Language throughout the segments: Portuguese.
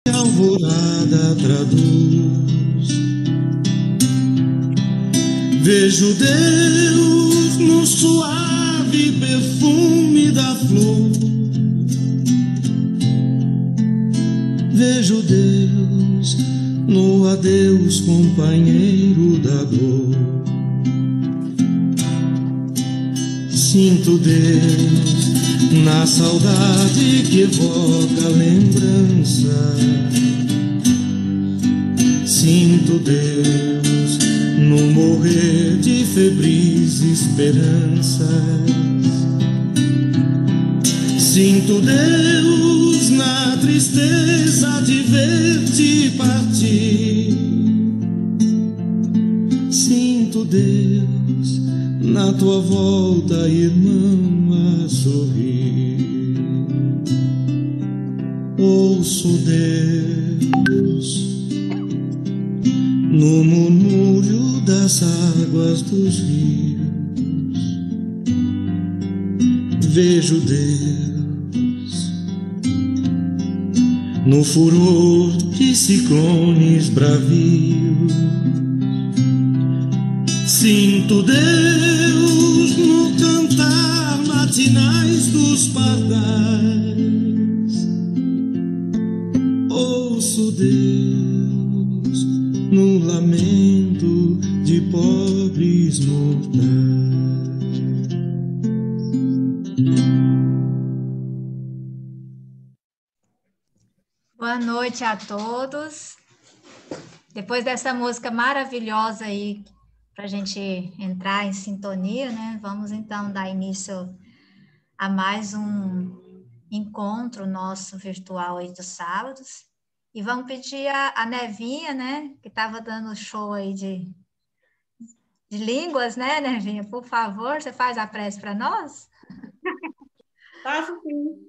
alvorada traduz. Vejo Deus no suave perfume da flor. Vejo Deus no adeus, companheiro da dor. Sinto Deus na saudade que evoca a lembrança. Sinto Deus no morrer de febris esperanças. Sinto Deus na tristeza de ver-te partir. Sinto Deus na tua volta, irmão, a sorrir. Ouço Deus no murmúrio das águas dos rios. Vejo Deus no furor de ciclones bravios. Sinto Deus no cantar matinais dos pardais. Ouço Deus no lamento de pobres mortais. Boa noite a todos. Depois dessa música maravilhosa aí, para a gente entrar em sintonia, né? Vamos então dar início a mais um encontro nosso virtual aí dos sábados. E vamos pedir a Nevinha, né? Que estava dando show aí de línguas, né, Nevinha? Por favor, você faz a prece para nós? Faço sim.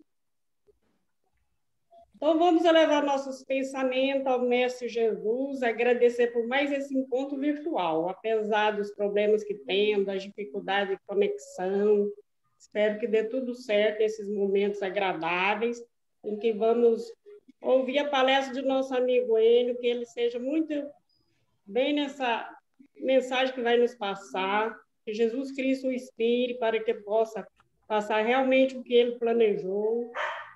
Então, vamos elevar nossos pensamentos ao Mestre Jesus, agradecer por mais esse encontro virtual, apesar dos problemas que temos, das dificuldades de conexão. Espero que dê tudo certo nesses momentos agradáveis, em que vamos ouvir a palestra do nosso amigo Enio, que ele seja muito bem nessa mensagem que vai nos passar, que Jesus Cristo o inspire para que possa passar realmente o que ele planejou,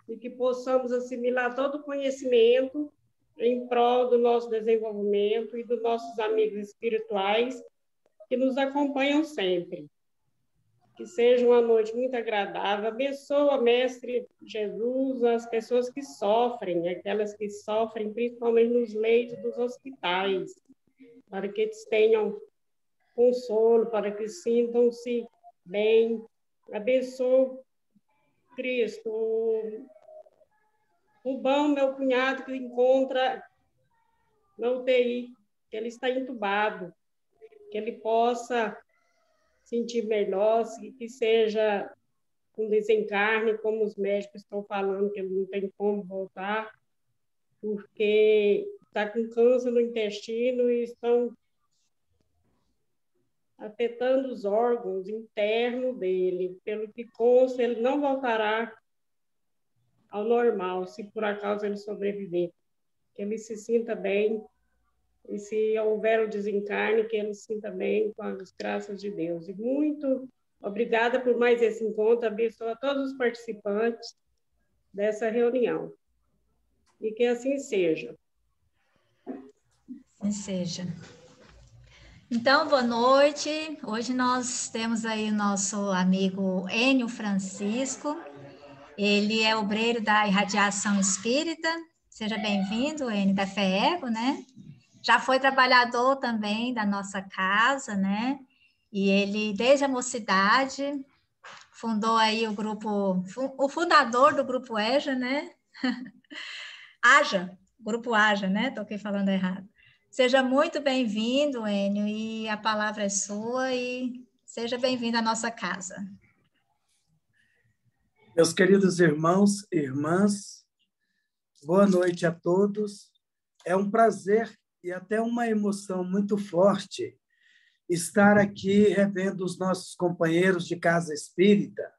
e que possamos assimilar todo o conhecimento em prol do nosso desenvolvimento e dos nossos amigos espirituais que nos acompanham sempre. Que seja uma noite muito agradável. Abençoa, Mestre Jesus, as pessoas que sofrem, aquelas que sofrem principalmente nos leitos dos hospitais, para que eles tenham consolo, para que sintam-se bem. Abençoa, Cristo, o bom meu cunhado que encontra na UTI, que ele está entubado, que ele possa sentir melhor, que seja um desencarne, como os médicos estão falando, que ele não tem como voltar, porque está com câncer no intestino e estão afetando os órgãos internos dele. Pelo que consta, ele não voltará ao normal, se por acaso ele sobreviver. Que ele se sinta bem, e se houver o desencarne, que ele se sinta bem com as graças de Deus. E muito obrigada por mais esse encontro, abençoa a todos os participantes dessa reunião. E que assim seja. Assim seja. Então, boa noite. Hoje nós temos aí o nosso amigo Enio Francisco. Ele é obreiro da Irradiação Espírita. Seja bem-vindo, Enio, da FEEGO, né? Já foi trabalhador também da nossa casa, né? E ele, desde a mocidade, fundou aí o grupo, o fundador do grupo EJA, né? AJA, grupo AJA, né? Estou aqui falando errado. Seja muito bem-vindo, Enio, e a palavra é sua, e seja bem-vindo à nossa casa. Meus queridos irmãos e irmãs, boa noite a todos. É um prazer e até uma emoção muito forte estar aqui revendo os nossos companheiros de Casa Espírita,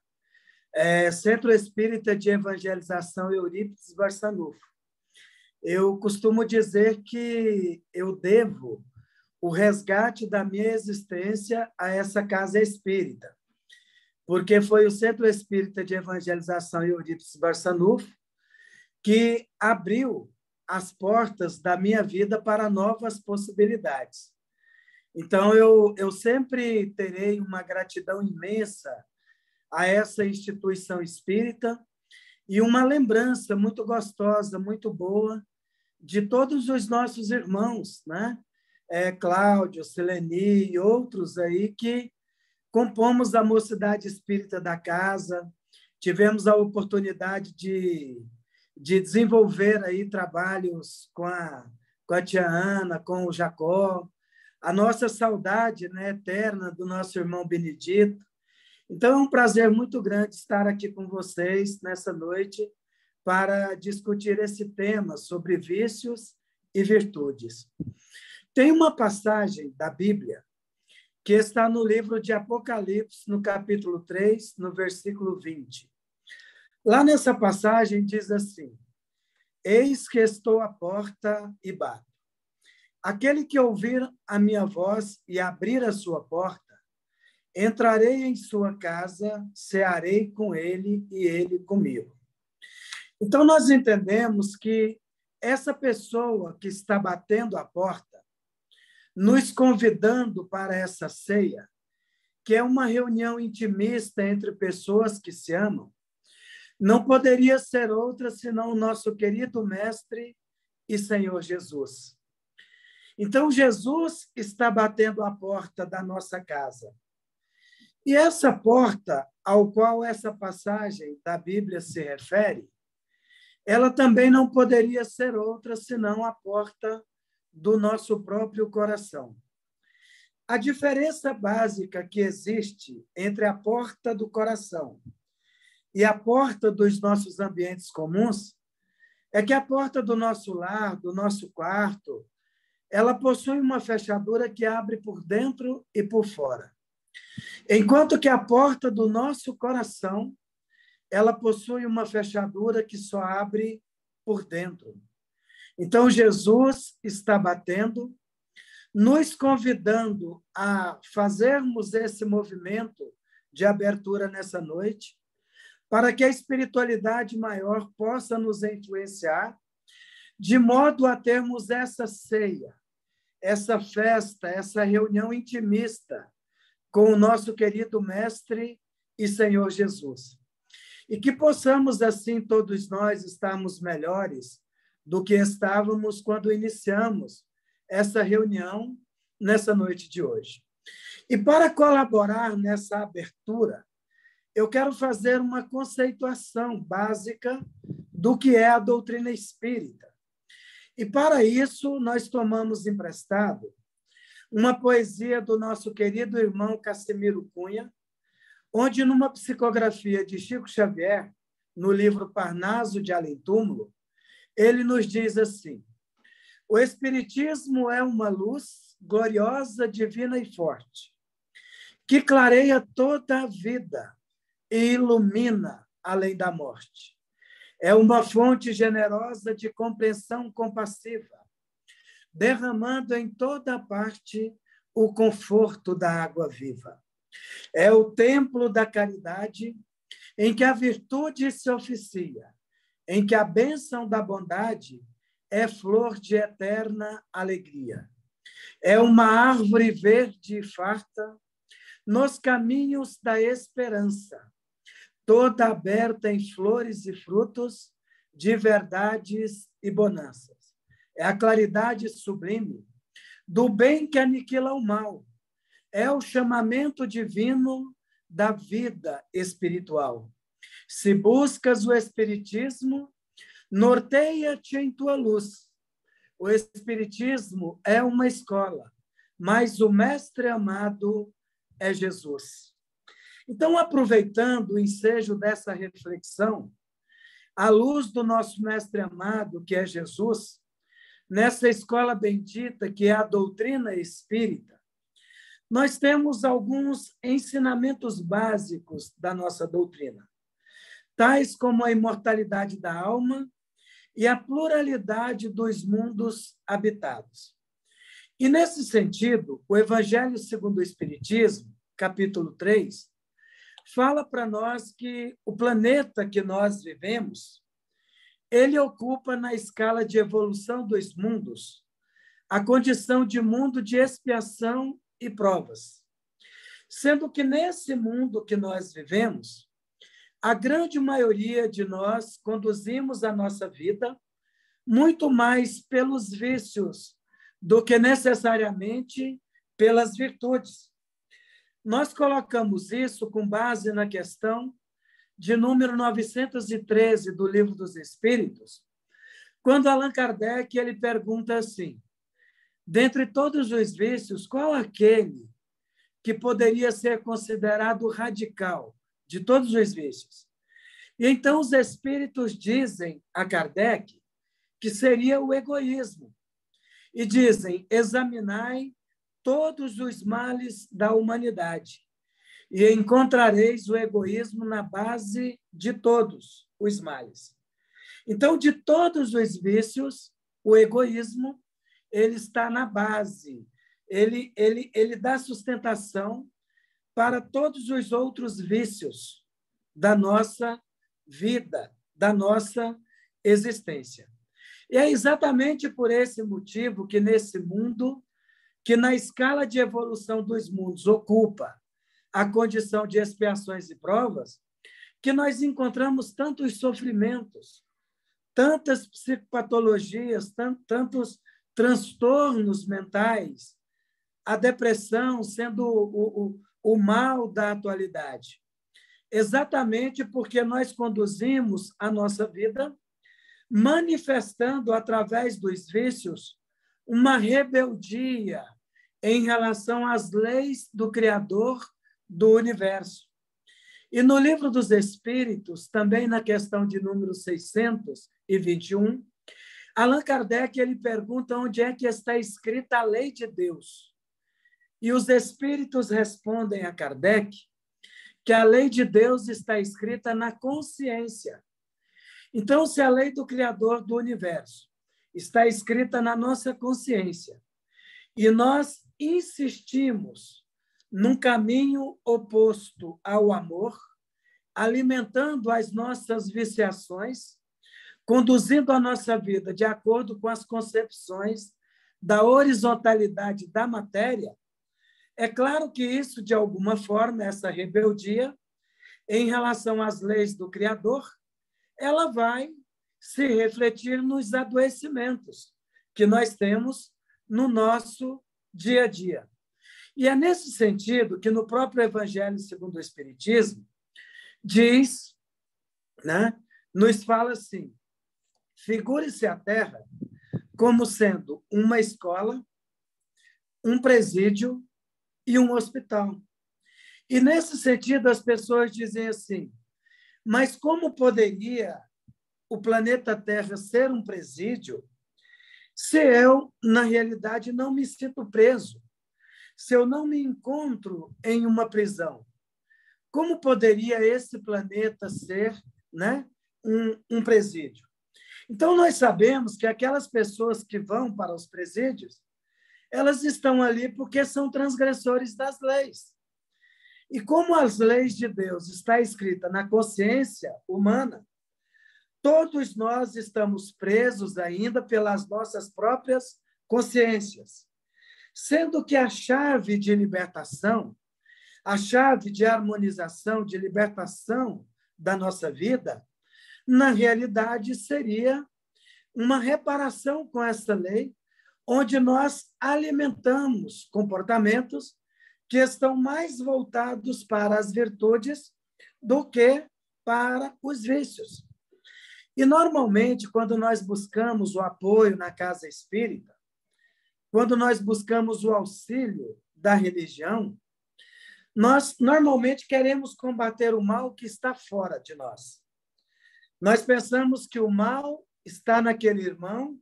Centro Espírita de Evangelização Eurípides Barçanufo. Eu costumo dizer que eu devo o resgate da minha existência a essa casa espírita, porque foi o Centro Espírita de Evangelização Eurípides Barçanufo que abriu as portas da minha vida para novas possibilidades. Então, eu sempre terei uma gratidão imensa a essa instituição espírita e uma lembrança muito gostosa, muito boa, de todos os nossos irmãos, né? Cláudio, Seleni e outros aí que compomos a Mocidade Espírita da Casa, tivemos a oportunidade de desenvolver aí trabalhos com a tia Ana, com o Jacó, a nossa saudade, né, eterna do nosso irmão Benedito. Então, é um prazer muito grande estar aqui com vocês nessa noite para discutir esse tema sobre vícios e virtudes. Tem uma passagem da Bíblia que está no livro de Apocalipse, no capítulo 3, no versículo 20. Lá nessa passagem diz assim: eis que estou à porta e bato. Aquele que ouvir a minha voz e abrir a sua porta, entrarei em sua casa, cearei com ele e ele comigo. Então, nós entendemos que essa pessoa que está batendo a porta, nos convidando para essa ceia, que é uma reunião intimista entre pessoas que se amam, não poderia ser outra senão o nosso querido Mestre e Senhor Jesus. Então, Jesus está batendo a porta da nossa casa. E essa porta ao qual essa passagem da Bíblia se refere, ela também não poderia ser outra senão a porta do nosso próprio coração. A diferença básica que existe entre a porta do coração e a porta dos nossos ambientes comuns é que a porta do nosso lar, do nosso quarto, ela possui uma fechadura que abre por dentro e por fora. Enquanto que a porta do nosso coração, ela possui uma fechadura que só abre por dentro. Então, Jesus está batendo, nos convidando a fazermos esse movimento de abertura nessa noite, para que a espiritualidade maior possa nos influenciar, de modo a termos essa ceia, essa festa, essa reunião intimista com o nosso querido Mestre e Senhor Jesus. E que possamos, assim, todos nós estarmos melhores do que estávamos quando iniciamos essa reunião nessa noite de hoje. E para colaborar nessa abertura, eu quero fazer uma conceituação básica do que é a doutrina espírita. E para isso, nós tomamos emprestado uma poesia do nosso querido irmão Cassimiro Cunha, onde, numa psicografia de Chico Xavier, no livro Parnaso de Além Túmulo, ele nos diz assim: o Espiritismo é uma luz gloriosa, divina e forte, que clareia toda a vida e ilumina além da morte. É uma fonte generosa de compreensão compassiva, derramando em toda parte o conforto da água viva. É o templo da caridade, em que a virtude se oficia, em que a bênção da bondade é flor de eterna alegria. É uma árvore verde e farta nos caminhos da esperança, toda aberta em flores e frutos de verdades e bonanças. É a claridade sublime do bem que aniquila o mal. É o chamamento divino da vida espiritual. Se buscas o Espiritismo, norteia-te em tua luz. O Espiritismo é uma escola, mas o mestre amado é Jesus. Então, aproveitando o ensejo dessa reflexão, à luz do nosso mestre amado, que é Jesus, nessa escola bendita que é a doutrina espírita, nós temos alguns ensinamentos básicos da nossa doutrina, tais como a imortalidade da alma e a pluralidade dos mundos habitados. E, nesse sentido, o Evangelho segundo o Espiritismo, capítulo 3, fala para nós que o planeta que nós vivemos, ele ocupa, na escala de evolução dos mundos, a condição de mundo de expiação e provas. Sendo que, nesse mundo que nós vivemos, a grande maioria de nós conduzimos a nossa vida muito mais pelos vícios do que necessariamente pelas virtudes. Nós colocamos isso com base na questão de número 913 do Livro dos Espíritos, quando Allan Kardec ele pergunta assim: dentre todos os vícios, qual aquele que poderia ser considerado radical de todos os vícios? E então os espíritos dizem a Kardec que seria o egoísmo. E dizem: examinai todos os males da humanidade e encontrareis o egoísmo na base de todos os males. Então, de todos os vícios, o egoísmo ele está na base, ele dá sustentação para todos os outros vícios da nossa vida, da nossa existência. E é exatamente por esse motivo que, nesse mundo, que na escala de evolução dos mundos ocupa a condição de expiações e provas, que nós encontramos tantos sofrimentos, tantas psicopatologias, tantos transtornos mentais, a depressão sendo o mal da atualidade. Exatamente porque nós conduzimos a nossa vida manifestando, através dos vícios, uma rebeldia em relação às leis do Criador do universo. E no Livro dos Espíritos, também na questão de número 621, Allan Kardec ele pergunta onde é que está escrita a lei de Deus. E os Espíritos respondem a Kardec que a lei de Deus está escrita na consciência. Então, se a lei do Criador do universo está escrita na nossa consciência e nós insistimos num caminho oposto ao amor, alimentando as nossas viciações, conduzindo a nossa vida de acordo com as concepções da horizontalidade da matéria, é claro que isso, de alguma forma, essa rebeldia em relação às leis do Criador, ela vai se refletir nos adoecimentos que nós temos no nosso dia a dia. E é nesse sentido que, no próprio Evangelho segundo o Espiritismo, diz, né, nos fala assim: figure-se a Terra como sendo uma escola, um presídio e um hospital. E, nesse sentido, as pessoas dizem assim: mas como poderia o planeta Terra ser um presídio se eu, na realidade, não me sinto preso? Se eu não me encontro em uma prisão? Como poderia esse planeta ser, né, um presídio? Então, nós sabemos que aquelas pessoas que vão para os presídios, elas estão ali porque são transgressores das leis. E como as leis de Deus estão escritas na consciência humana, todos nós estamos presos ainda pelas nossas próprias consciências. Sendo que a chave de libertação, a chave de harmonização, de libertação da nossa vida, na realidade seria uma reparação com essa lei, onde nós alimentamos comportamentos que estão mais voltados para as virtudes do que para os vícios. E, normalmente, quando nós buscamos o apoio na casa espírita, quando nós buscamos o auxílio da religião, nós normalmente queremos combater o mal que está fora de nós. Nós pensamos que o mal está naquele irmão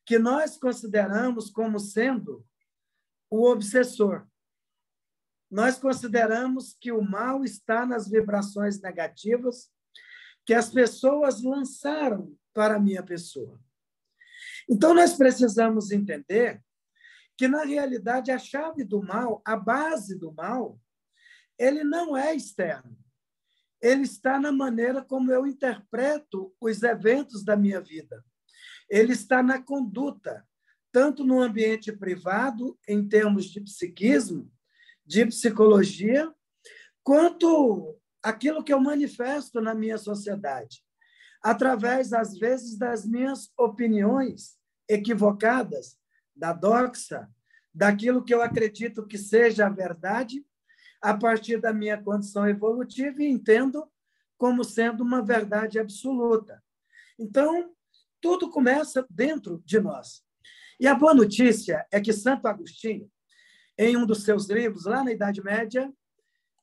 que nós consideramos como sendo o obsessor. Nós consideramos que o mal está nas vibrações negativas que as pessoas lançaram para a minha pessoa. Então, nós precisamos entender que, na realidade, a chave do mal, a base do mal, ele não é externo. Ele está na maneira como eu interpreto os eventos da minha vida. Ele está na conduta, tanto no ambiente privado, em termos de psiquismo, de psicologia, quanto aquilo que eu manifesto na minha sociedade, através, às vezes, das minhas opiniões equivocadas, da doxa, daquilo que eu acredito que seja a verdade, a partir da minha condição evolutiva, e entendo como sendo uma verdade absoluta. Então, tudo começa dentro de nós. E a boa notícia é que Santo Agostinho, em um dos seus livros, lá na Idade Média,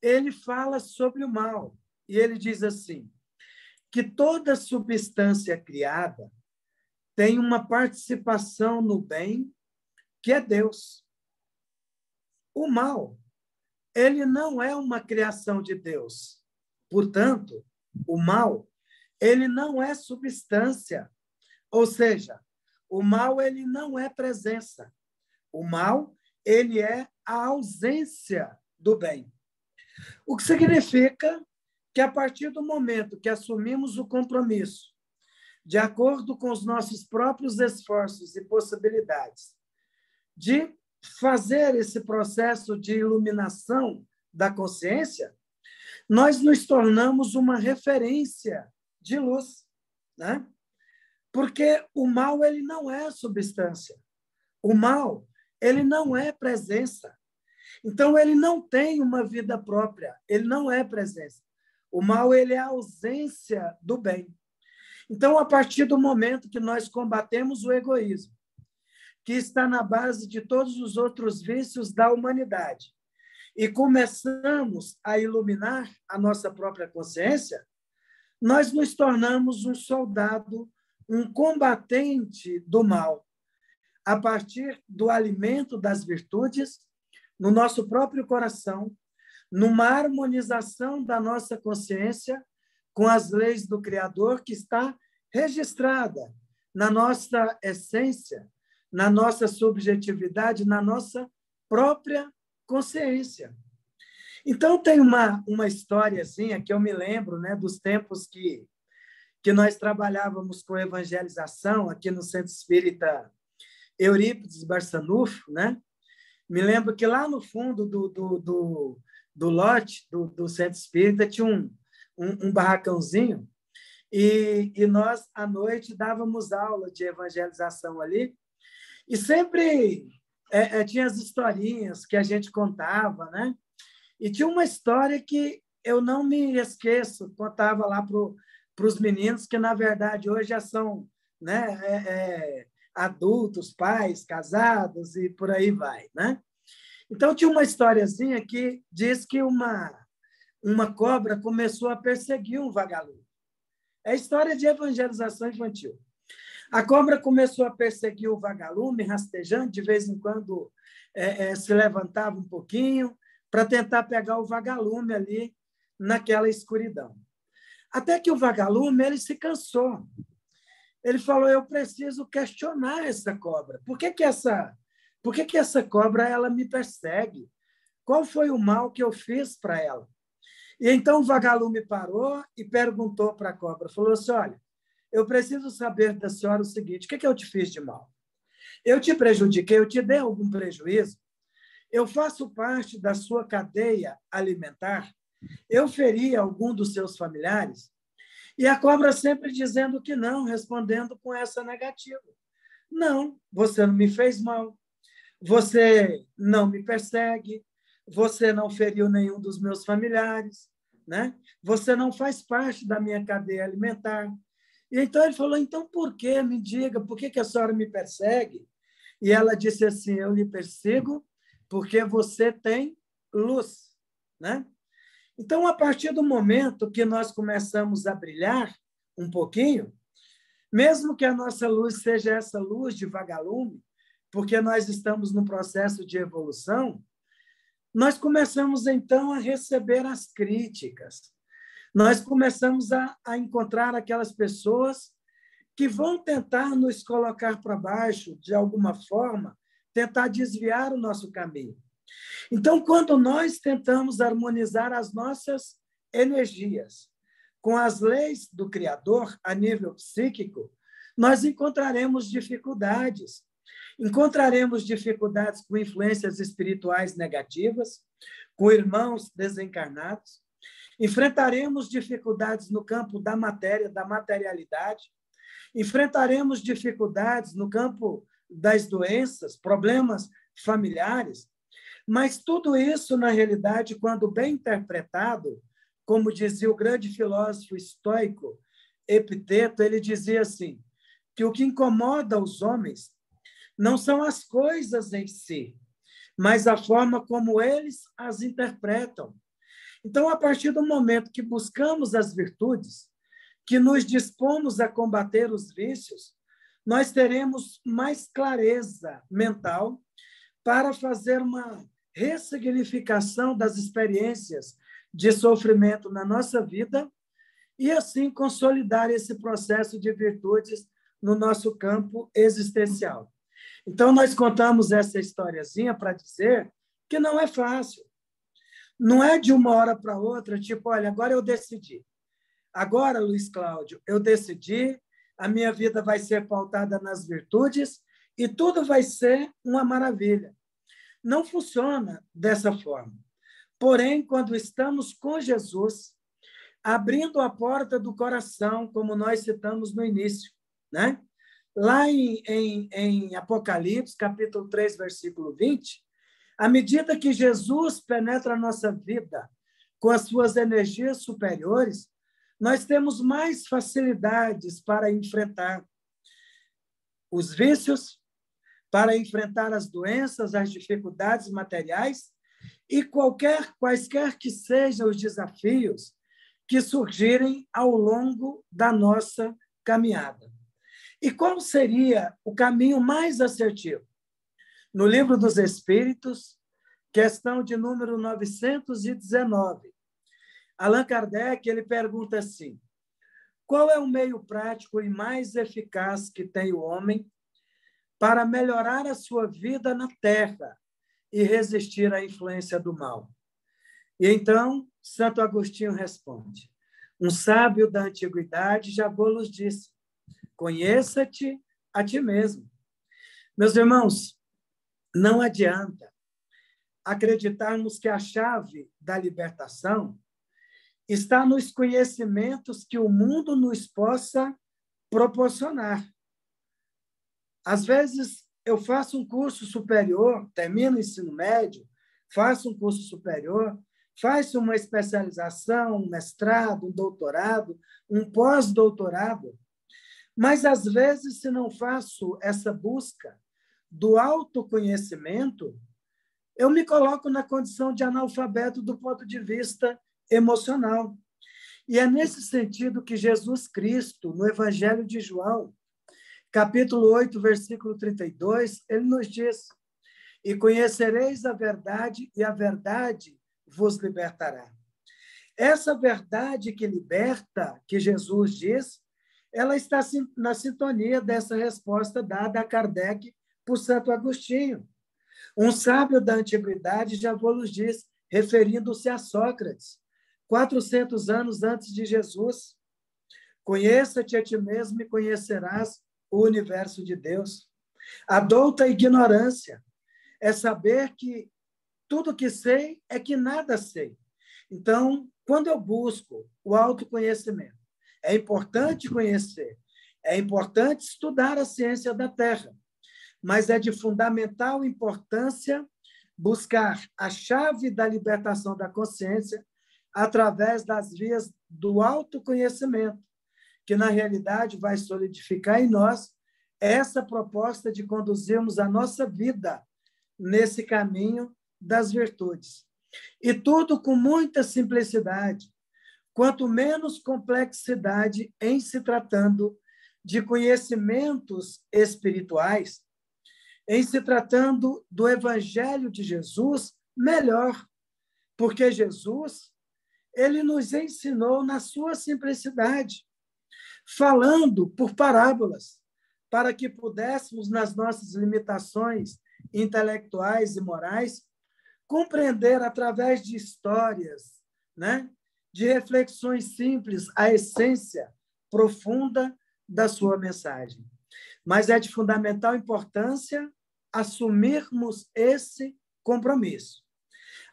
ele fala sobre o mal. E ele diz assim, que toda substância criada tem uma participação no bem, que é Deus. O mal, ele não é uma criação de Deus. Portanto, o mal, ele não é substância. Ou seja, o mal, ele não é presença. O mal, ele é a ausência do bem. O que significa que, a partir do momento que assumimos o compromisso, de acordo com os nossos próprios esforços e possibilidades, de fazer esse processo de iluminação da consciência, nós nos tornamos uma referência de luz, né? Porque o mal, ele não é substância. O mal, ele não é presença. Então, ele não tem uma vida própria, ele não é presença. O mal, ele é a ausência do bem. Então, a partir do momento que nós combatemos o egoísmo, que está na base de todos os outros vícios da humanidade, e começamos a iluminar a nossa própria consciência, nós nos tornamos um soldado, um combatente do mal, a partir do alimento das virtudes, no nosso próprio coração, numa harmonização da nossa consciência com as leis do Criador, que está registrada na nossa essência, na nossa subjetividade, na nossa própria consciência. Então, tem uma historiazinha que eu me lembro, né, dos tempos que nós trabalhávamos com evangelização aqui no Centro Espírita Eurípides Barçanufo, né? Me lembro que lá no fundo do lote do Centro Espírita tinha um barracãozinho, e nós, à noite, dávamos aula de evangelização ali, e sempre tinha as historinhas que a gente contava, né? E tinha uma história que eu não me esqueço, contava lá para os meninos, que, na verdade, hoje já são, né, adultos, pais, casados, e por aí vai, né? Então, tinha uma historiazinha que diz que uma cobra começou a perseguir um vagalume. É história de evangelização infantil. A cobra começou a perseguir o vagalume, rastejando, de vez em quando se levantava um pouquinho, para tentar pegar o vagalume ali naquela escuridão. Até que o vagalume, ele se cansou. Ele falou, eu preciso questionar essa cobra. Por que essa cobra ela me persegue? Qual foi o mal que eu fiz para ela? E então o vagalume parou e perguntou para a cobra, falou assim, olha, eu preciso saber da senhora o seguinte, o que eu te fiz de mal? Eu te prejudiquei, eu te dei algum prejuízo? Eu faço parte da sua cadeia alimentar? Eu feri algum dos seus familiares? E a cobra sempre dizendo que não, respondendo com essa negativa. Não, você não me fez mal, você não me persegue, você não feriu nenhum dos meus familiares, né? Você não faz parte da minha cadeia alimentar. E então ele falou, então por que? Me diga, por que a senhora me persegue? E ela disse assim, eu lhe persigo porque você tem luz, né? Então, a partir do momento que nós começamos a brilhar um pouquinho, mesmo que a nossa luz seja essa luz de vagalume, porque nós estamos no processo de evolução, nós começamos, então, a receber as críticas. nós começamos a encontrar aquelas pessoas que vão tentar nos colocar para baixo, de alguma forma, tentar desviar o nosso caminho. Então, quando nós tentamos harmonizar as nossas energias com as leis do Criador a nível psíquico, nós encontraremos dificuldades. Encontraremos dificuldades com influências espirituais negativas, com irmãos desencarnados. Enfrentaremos dificuldades no campo da matéria, da materialidade. Enfrentaremos dificuldades no campo das doenças, problemas familiares. Mas tudo isso, na realidade, quando bem interpretado, como dizia o grande filósofo estoico Epiteto, ele dizia assim, que o que incomoda os homens não são as coisas em si, mas a forma como eles as interpretam. Então, a partir do momento que buscamos as virtudes, que nos dispomos a combater os vícios, nós teremos mais clareza mental para fazer uma ressignificação das experiências de sofrimento na nossa vida e, assim, consolidar esse processo de virtudes no nosso campo existencial. Então, nós contamos essa historiazinha para dizer que não é fácil. Não é de uma hora para outra, tipo, olha, agora eu decidi. Agora, Luiz Cláudio, eu decidi, a minha vida vai ser pautada nas virtudes e tudo vai ser uma maravilha. Não funciona dessa forma. Porém, quando estamos com Jesus, abrindo a porta do coração, como nós citamos no início, né? Lá em Apocalipse, capítulo 3, versículo 20, à medida que Jesus penetra a nossa vida com as suas energias superiores, nós temos mais facilidades para enfrentar os vícios, para enfrentar as doenças, as dificuldades materiais e quaisquer que sejam os desafios que surgirem ao longo da nossa caminhada. E qual seria o caminho mais assertivo? No Livro dos Espíritos, questão de número 919, Allan Kardec ele pergunta assim, qual é o meio prático e mais eficaz que tem o homem para melhorar a sua vida na Terra e resistir à influência do mal? E então, Santo Agostinho responde, um sábio da antiguidade já vos disse, conheça-te a ti mesmo. Meus irmãos, não adianta acreditarmos que a chave da libertação está nos conhecimentos que o mundo nos possa proporcionar. Às vezes, eu faço um curso superior, termino o ensino médio, faço um curso superior, faço uma especialização, um mestrado, um doutorado, um pós-doutorado, mas, às vezes, se não faço essa busca do autoconhecimento, eu me coloco na condição de analfabeto do ponto de vista emocional. E é nesse sentido que Jesus Cristo, no Evangelho de João, capítulo 8, versículo 32, ele nos diz, e conhecereis a verdade, e a verdade vos libertará. Essa verdade que liberta, que Jesus diz, ela está na sintonia dessa resposta dada a Kardec por Santo Agostinho. Um sábio da antiguidade já vos diz, referindo-se a Sócrates, 400 anos antes de Jesus. Conheça-te a ti mesmo e conhecerás o universo de Deus. A douta ignorância é saber que tudo que sei é que nada sei. Então, quando eu busco o autoconhecimento, é importante conhecer, é importante estudar a ciência da Terra, mas é de fundamental importância buscar a chave da libertação da consciência através das vias do autoconhecimento, que, na realidade, vai solidificar em nós essa proposta de conduzirmos a nossa vida nesse caminho das virtudes. E tudo com muita simplicidade, quanto menos complexidade em se tratando de conhecimentos espirituais, em se tratando do Evangelho de Jesus, melhor, porque Jesus ele nos ensinou na sua simplicidade, falando por parábolas, para que pudéssemos, nas nossas limitações intelectuais e morais, compreender através de histórias, né, de reflexões simples, a essência profunda da sua mensagem. Mas é de fundamental importância assumirmos esse compromisso.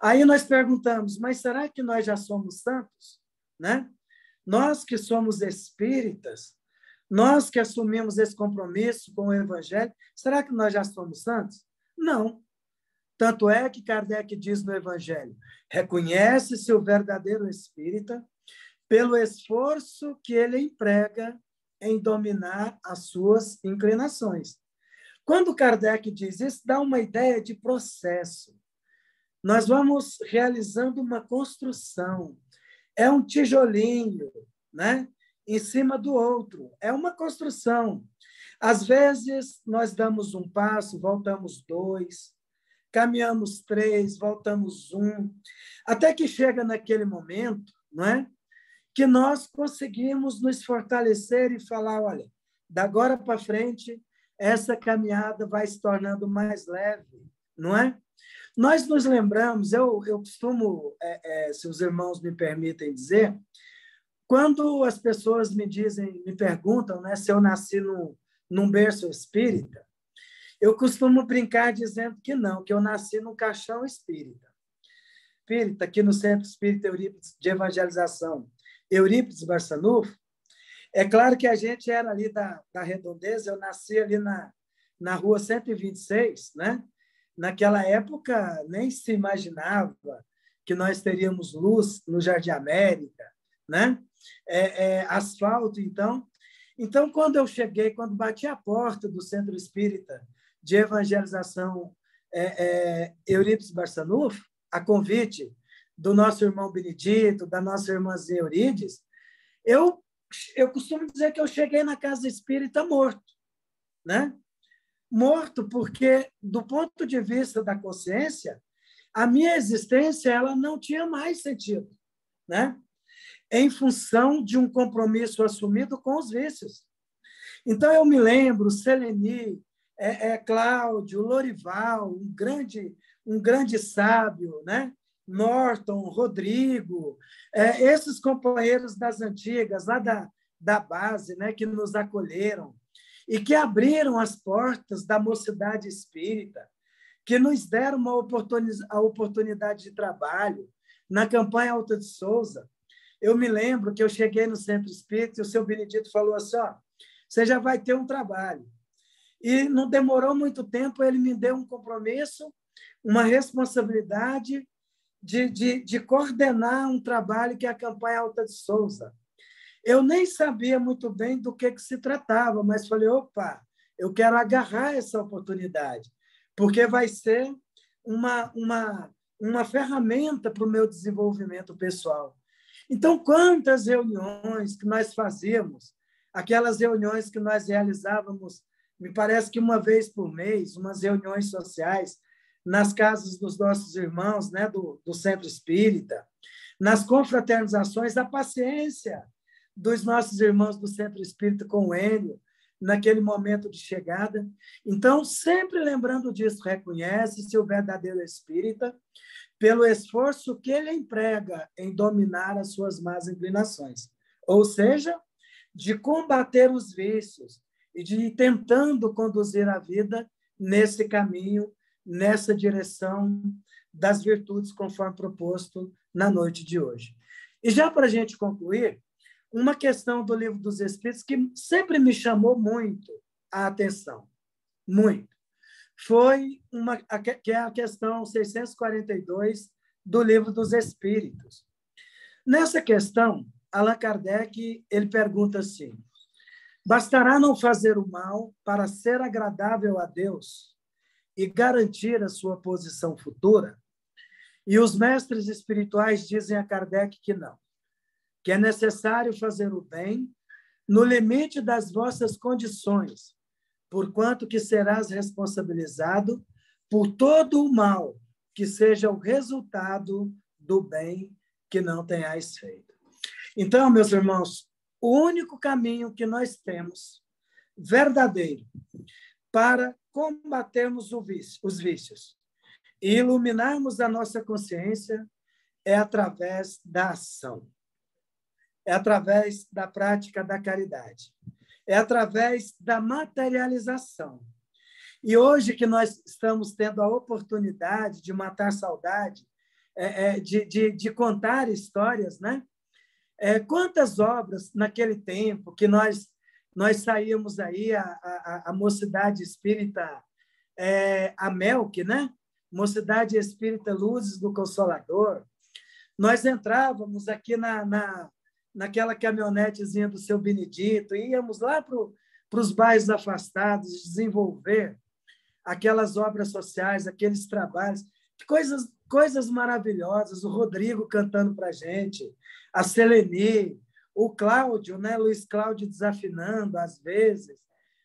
Aí nós perguntamos, mas será que nós já somos santos? Né? Nós que somos espíritas, nós que assumimos esse compromisso com o Evangelho, será que nós já somos santos? Não. Tanto é que Kardec diz no Evangelho, reconhece-se o verdadeiro espírita pelo esforço que ele emprega em dominar as suas inclinações. Quando Kardec diz isso, dá uma ideia de processo. Nós vamos realizando uma construção. É um tijolinho, né, em cima do outro. É uma construção. Às vezes, nós damos um passo, voltamos 2, caminhamos 3, voltamos 1, até que chega naquele momento, não é, que nós conseguimos nos fortalecer e falar, olha, da agora para frente, essa caminhada vai se tornando mais leve, não é? Nós nos lembramos, eu costumo, se os irmãos me permitem dizer, quando as pessoas me perguntam, né, se eu nasci num berço espírita, eu costumo brincar dizendo que não, que eu nasci num caixão espírita. Espírita, aqui no Centro Espírita Eurípides de Evangelização, Eurípides Barçanufo, é claro que a gente era ali da Redondeza, eu nasci ali na rua 126, né? Naquela época, nem se imaginava que nós teríamos luz no Jardim América, né? Asfalto, então. Então, quando eu cheguei, quando bati a porta do Centro Espírita de Evangelização Eurípides Barçanufo, a convite do nosso irmão Benedito, da nossa irmãzinha Eurídice, eu costumo dizer que eu cheguei na casa espírita morto, né? Morto porque, do ponto de vista da consciência, a minha existência ela não tinha mais sentido, né? Em função de um compromisso assumido com os vícios. Então, eu me lembro, Seleni, Cláudio, Lorival, um grande sábio, né? Norton, Rodrigo, esses companheiros das antigas, lá da base, né? Que nos acolheram, e que abriram as portas da mocidade espírita, que nos deram a oportunidade de trabalho na campanha Alta de Souza. Eu me lembro que eu cheguei no Centro Espírita e o seu Benedito falou assim, você já vai ter um trabalho. E não demorou muito tempo, ele me deu um compromisso, uma responsabilidade de coordenar um trabalho que é a campanha Alta de Souza. Eu nem sabia muito bem do que se tratava, mas falei, opa, eu quero agarrar essa oportunidade, porque vai ser uma ferramenta para o meu desenvolvimento pessoal. Então, quantas reuniões que nós fazíamos, aquelas reuniões que nós realizávamos, me parece que uma vez por mês, umas reuniões sociais, nas casas dos nossos irmãos, né, do Centro Espírita, nas confraternizações, a paciência dos nossos irmãos do Centro Espírita com o Enio, naquele momento de chegada. Então, sempre lembrando disso, reconhece-se o verdadeiro espírita pelo esforço que ele emprega em dominar as suas más inclinações, ou seja, de combater os vícios e de ir tentando conduzir a vida nesse caminho, nessa direção das virtudes, conforme proposto na noite de hoje. E já para a gente concluir, uma questão do Livro dos Espíritos que sempre me chamou muito a atenção, muito, que é a questão 642 do Livro dos Espíritos. Nessa questão, Allan Kardec ele pergunta assim, bastará não fazer o mal para ser agradável a Deus e garantir a sua posição futura? E os mestres espirituais dizem a Kardec que não, que é necessário fazer o bem no limite das vossas condições, porquanto que serás responsabilizado por todo o mal que seja o resultado do bem que não tenhais feito. Então, meus irmãos, o único caminho que nós temos, verdadeiro, para combatermos os vícios e iluminarmos a nossa consciência é através da ação, é através da prática da caridade, é através da materialização. E hoje que nós estamos tendo a oportunidade de matar saudade, de contar histórias, né? Quantas obras naquele tempo que nós saíamos aí, a Mocidade Espírita, a MELC, né? Mocidade Espírita Luzes do Consolador, nós entrávamos aqui naquela caminhonetezinha do seu Benedito, íamos lá para os bairros afastados, desenvolver aquelas obras sociais, aqueles trabalhos, coisas maravilhosas, o Rodrigo cantando para a gente, a Seleni, o Cláudio, né? Luiz Cláudio desafinando às vezes,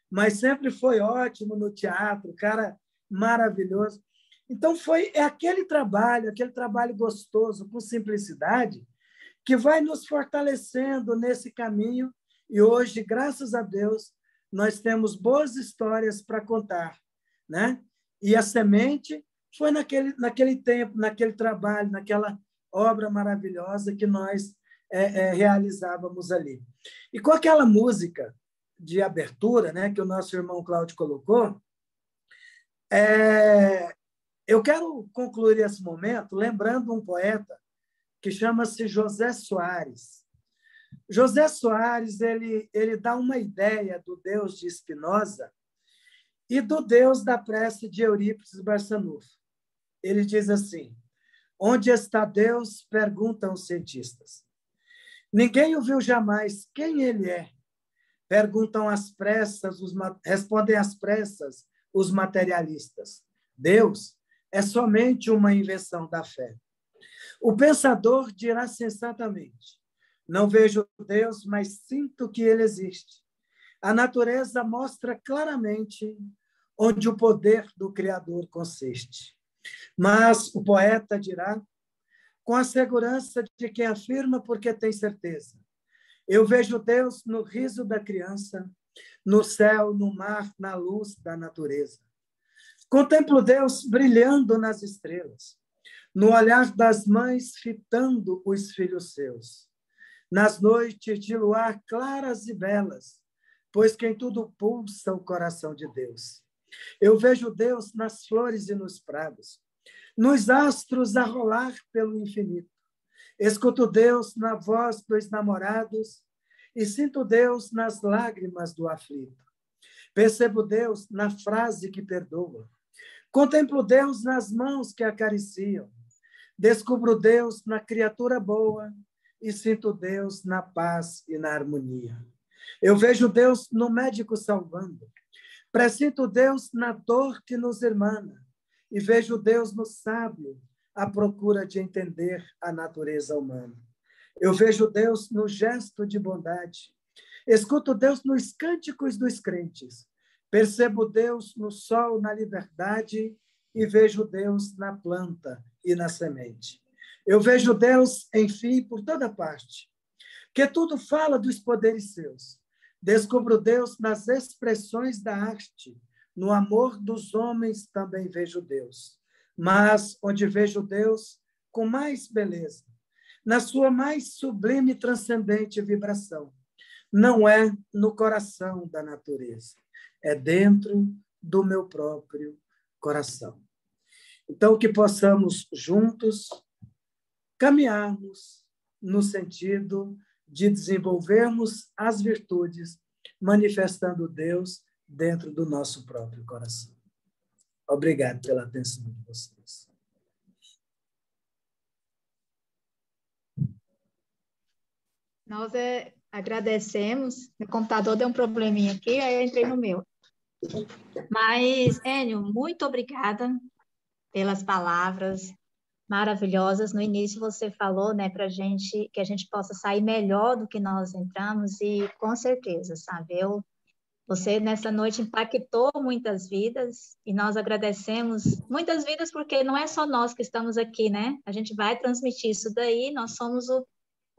mas sempre foi ótimo no teatro, cara maravilhoso. Então, aquele trabalho gostoso, com simplicidade, que vai nos fortalecendo nesse caminho. E hoje, graças a Deus, nós temos boas histórias para contar, né? E a semente foi naquele tempo, naquele trabalho, naquela obra maravilhosa que nós realizávamos ali. E com aquela música de abertura, né, que o nosso irmão Cláudio colocou, eu quero concluir esse momento lembrando um poeta que chama-se José Soares. José Soares ele dá uma ideia do Deus de Spinoza e do Deus da prece de Eurípides Barçanufo. Ele diz assim: onde está Deus? Perguntam os cientistas. Ninguém o viu jamais. Quem ele é? Perguntam às pressas, respondem às pressas os materialistas. Deus é somente uma invenção da fé. O pensador dirá sensatamente: não vejo Deus, mas sinto que ele existe. A natureza mostra claramente onde o poder do Criador consiste. Mas o poeta dirá, com a segurança de quem afirma porque tem certeza: eu vejo Deus no riso da criança, no céu, no mar, na luz da natureza. Contemplo Deus brilhando nas estrelas, no olhar das mães fitando os filhos seus, nas noites de luar claras e belas, pois quem tudo pulsa o coração de Deus. Eu vejo Deus nas flores e nos prados, nos astros a rolar pelo infinito. Escuto Deus na voz dos namorados e sinto Deus nas lágrimas do aflito. Percebo Deus na frase que perdoa. Contemplo Deus nas mãos que acariciam. Descubro Deus na criatura boa e sinto Deus na paz e na harmonia. Eu vejo Deus no médico salvando. Presinto Deus na dor que nos irmana. E vejo Deus no sábio à procura de entender a natureza humana. Eu vejo Deus no gesto de bondade. Escuto Deus nos cânticos dos crentes. Percebo Deus no sol, na liberdade, e vejo Deus na planta e na semente. Eu vejo Deus, enfim, por toda parte, que tudo fala dos poderes seus. Descubro Deus nas expressões da arte, no amor dos homens também vejo Deus. Mas onde vejo Deus com mais beleza, na sua mais sublime e transcendente vibração, não é no coração da natureza, é dentro do meu próprio coração. Então, que possamos juntos caminharmos no sentido de desenvolvermos as virtudes, manifestando Deus dentro do nosso próprio coração. Obrigado pela atenção de vocês. Nós agradecemos. Meu computador deu um probleminha aqui, aí eu entrei no meu. Mas, Enio, muito obrigada pelas palavras maravilhosas. No início você falou, né, para que a gente possa sair melhor do que nós entramos, e com certeza, sabe? Eu Você, nessa noite, impactou muitas vidas e nós agradecemos muitas vidas porque não é só nós que estamos aqui, né? A gente vai transmitir isso daí, nós somos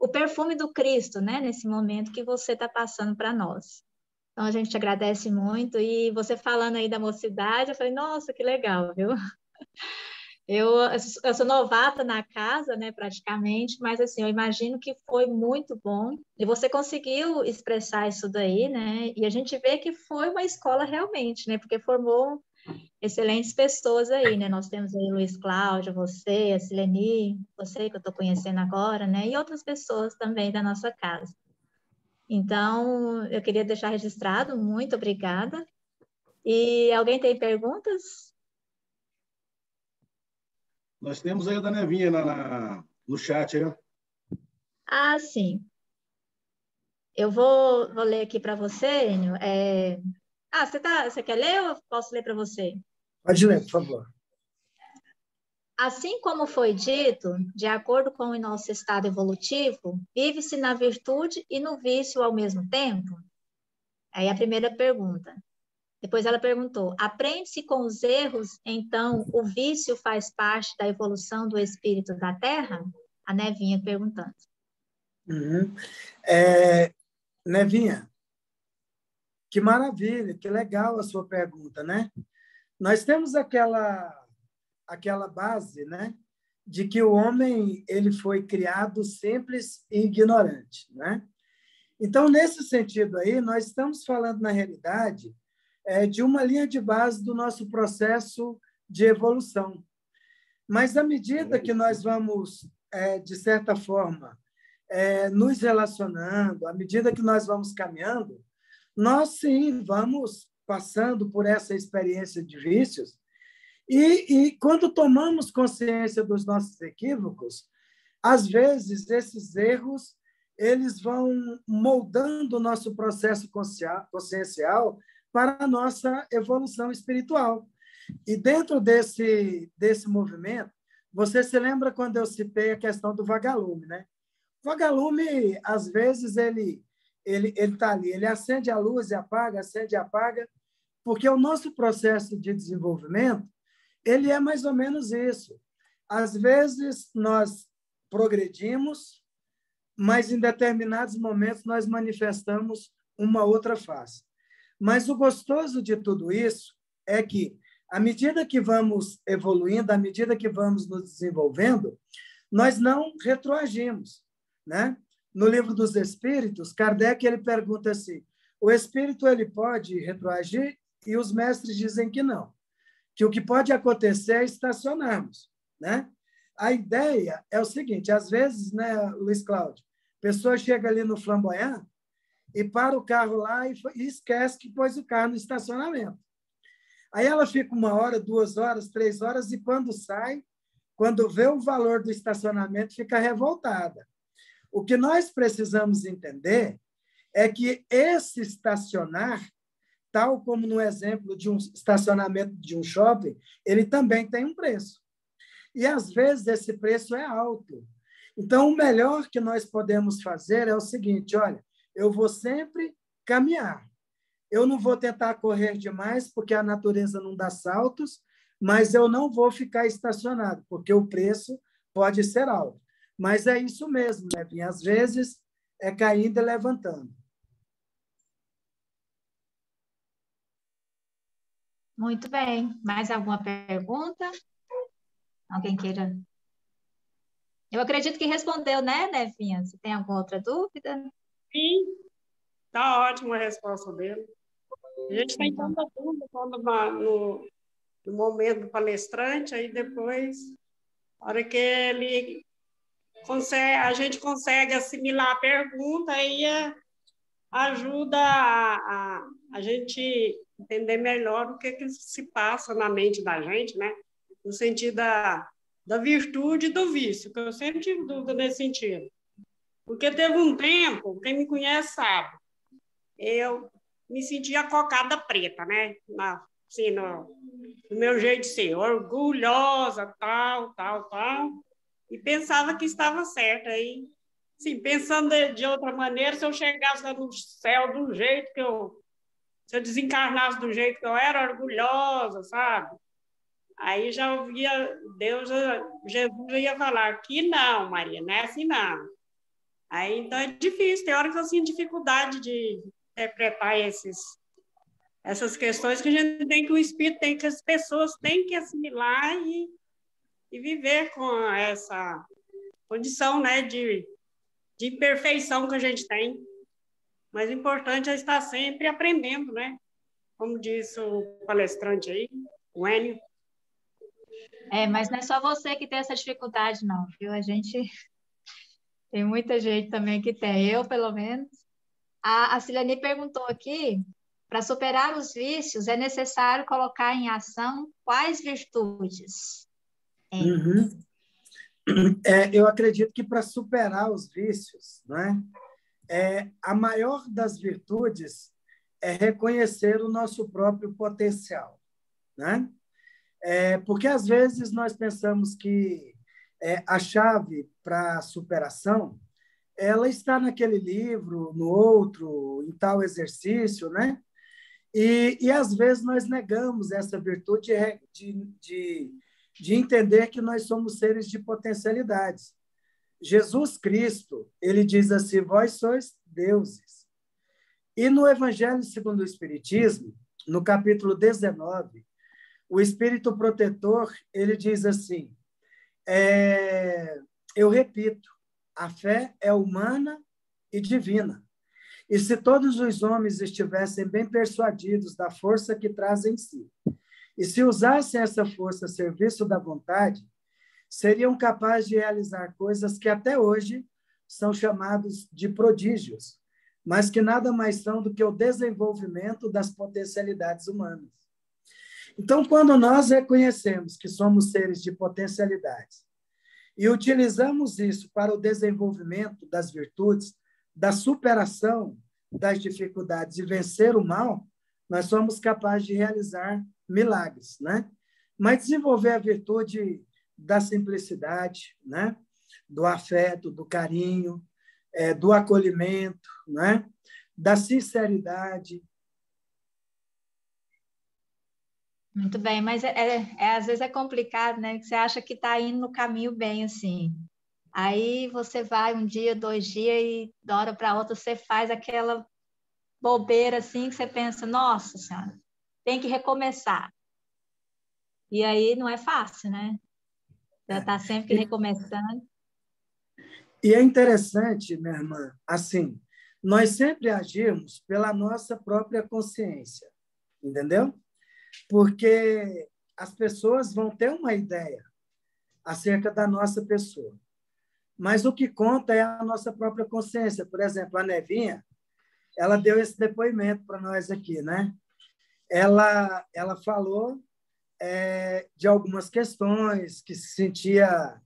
o perfume do Cristo, né? Nesse momento que você está passando para nós. Então, a gente te agradece muito. E você falando aí da mocidade, eu falei, nossa, que legal, viu? Eu sou novata na casa, né, praticamente, mas assim, eu imagino que foi muito bom. E você conseguiu expressar isso daí, né? E a gente vê que foi uma escola realmente, né? Porque formou excelentes pessoas aí, né? Nós temos aí o Luiz Cláudio, você, a Sileni, você que eu estou conhecendo agora, né? E outras pessoas também da nossa casa. Então, eu queria deixar registrado, muito obrigada. E alguém tem perguntas? Nós temos aí a da Nevinha no chat, né? Ah, sim. Eu vou ler aqui para você, Enio. Você quer ler ou eu posso ler para você? Pode ler, por favor. Assim como foi dito, de acordo com o nosso estado evolutivo, vive-se na virtude e no vício ao mesmo tempo? Aí a primeira pergunta. Depois ela perguntou: aprende-se com os erros, então o vício faz parte da evolução do espírito da Terra? A Nevinha perguntando. Uhum. Nevinha, que maravilha, que legal a sua pergunta, né? Nós temos aquela base, né, de que o homem ele foi criado simples e ignorante, né? Então, nesse sentido aí, nós estamos falando, na realidade, de uma linha de base do nosso processo de evolução. Mas, à medida que nós vamos, de certa forma, nos relacionando, à medida que nós vamos caminhando, nós, sim, vamos passando por essa experiência de vícios e quando tomamos consciência dos nossos equívocos, às vezes, esses erros eles vão moldando o nosso processo consciencial para a nossa evolução espiritual. E dentro desse movimento, você se lembra quando eu citei a questão do vagalume, né? O vagalume, às vezes, ele está ali, ele acende a luz e apaga, acende e apaga, porque o nosso processo de desenvolvimento ele é mais ou menos isso. Às vezes, nós progredimos, mas em determinados momentos nós manifestamos uma outra face. Mas o gostoso de tudo isso é que, à medida que vamos evoluindo, à medida que vamos nos desenvolvendo, nós não retroagimos, né? No Livro dos Espíritos, Kardec ele pergunta assim: o espírito ele pode retroagir? E os mestres dizem que não, que o que pode acontecer é estacionarmos, né? A ideia é o seguinte: às vezes, né, Luiz Cláudio, a pessoa chega ali no Flamboyant e para o carro lá e esquece que pôs o carro no estacionamento. Aí ela fica 1 hora, 2 horas, 3 horas e quando sai, quando vê o valor do estacionamento, fica revoltada. O que nós precisamos entender é que esse estacionar, tal como no exemplo de um estacionamento de um shopping, ele também tem um preço. E, às vezes, esse preço é alto. Então, o melhor que nós podemos fazer é o seguinte: olha, eu vou sempre caminhar. Eu não vou tentar correr demais, porque a natureza não dá saltos, mas eu não vou ficar estacionado, porque o preço pode ser alto. Mas é isso mesmo, né? Às vezes, é caindo e levantando. Muito bem. Mais alguma pergunta? Alguém queira? Eu acredito que respondeu, né, Nevinha? Você tem alguma outra dúvida? Sim, está ótima a resposta dele. A gente tem tanta dúvida no momento do palestrante, aí depois, na hora que ele consegue, a gente consegue assimilar a pergunta, aí ajuda a gente entender melhor o que se passa na mente da gente, né? No sentido da virtude e do vício, que eu sempre tive dúvida nesse sentido. Porque teve um tempo, quem me conhece sabe, eu me sentia cocada preta, né? Assim, no meu jeito de ser, orgulhosa, tal, e pensava que estava certa. Aí, sim, pensando de outra maneira, se eu chegasse no céu do jeito que eu se eu desencarnasse do jeito que eu era, orgulhosa, sabe? Aí já ouvia Deus, Jesus ia falar, aqui não, Maria, não é assim não. Aí, então, é difícil, tem horas que eu sinto dificuldade de interpretar essas questões que a gente tem que o Espírito tem, que as pessoas têm que assimilar e viver com essa condição, né, de imperfeição que a gente tem. Mas o importante é estar sempre aprendendo, né? Como disse o palestrante aí, o Enio. Mas não é só você que tem essa dificuldade, não, viu? A gente tem muita gente também que tem, eu pelo menos. A Cilene perguntou aqui, para superar os vícios, é necessário colocar em ação quais virtudes? Uhum. Eu acredito que para superar os vícios, né, a maior das virtudes é reconhecer o nosso próprio potencial, né? Porque às vezes nós pensamos que a chave para a superação ela está naquele livro, no outro, em tal exercício, né? E às vezes nós negamos essa virtude de entender que nós somos seres de potencialidades. Jesus Cristo, ele diz assim, vós sois deuses. E no Evangelho segundo o Espiritismo, no capítulo 19, o Espírito Protetor, ele diz assim, eu repito, a fé é humana e divina. E se todos os homens estivessem bem persuadidos da força que trazem em si, e se usassem essa força a serviço da vontade, seriam capazes de realizar coisas que até hoje são chamados de prodígios, mas que nada mais são do que o desenvolvimento das potencialidades humanas. Então, quando nós reconhecemos que somos seres de potencialidades e utilizamos isso para o desenvolvimento das virtudes, da superação das dificuldades e vencer o mal, nós somos capazes de realizar milagres, né? Mas desenvolver a virtude da simplicidade, né? Do afeto, do carinho, do acolhimento, né? Da sinceridade. Muito bem, mas às vezes é complicado, né? Que você acha que está indo no caminho bem, assim. Aí você vai um dia, 2 dias e da hora para outra você faz aquela bobeira assim que você pensa, nossa senhora, tem que recomeçar. E aí não é fácil, né? Já está sempre recomeçando. E é interessante, minha irmã, assim, nós sempre agimos pela nossa própria consciência, entendeu? Porque as pessoas vão ter uma ideia acerca da nossa pessoa. Mas o que conta é a nossa própria consciência. Por exemplo, a Nevinha, ela deu esse depoimento para nós aqui, né? Ela falou de algumas questões, que se sentia,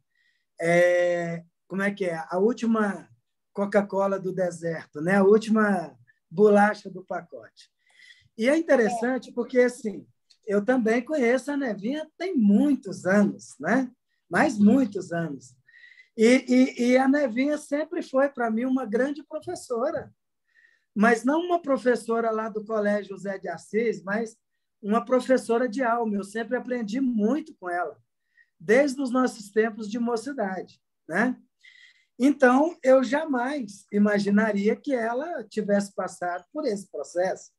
como é que é? A última Coca-Cola do deserto, né? A última bolacha do pacote. E é interessante porque, assim, eu também conheço a Nevinha tem muitos anos, né? Mais muitos anos. E a Nevinha sempre foi, para mim, uma grande professora. Mas não uma professora lá do Colégio José de Assis, mas uma professora de alma. Eu sempre aprendi muito com ela, desde os nossos tempos de mocidade, né? Então, eu jamais imaginaria que ela tivesse passado por esse processo.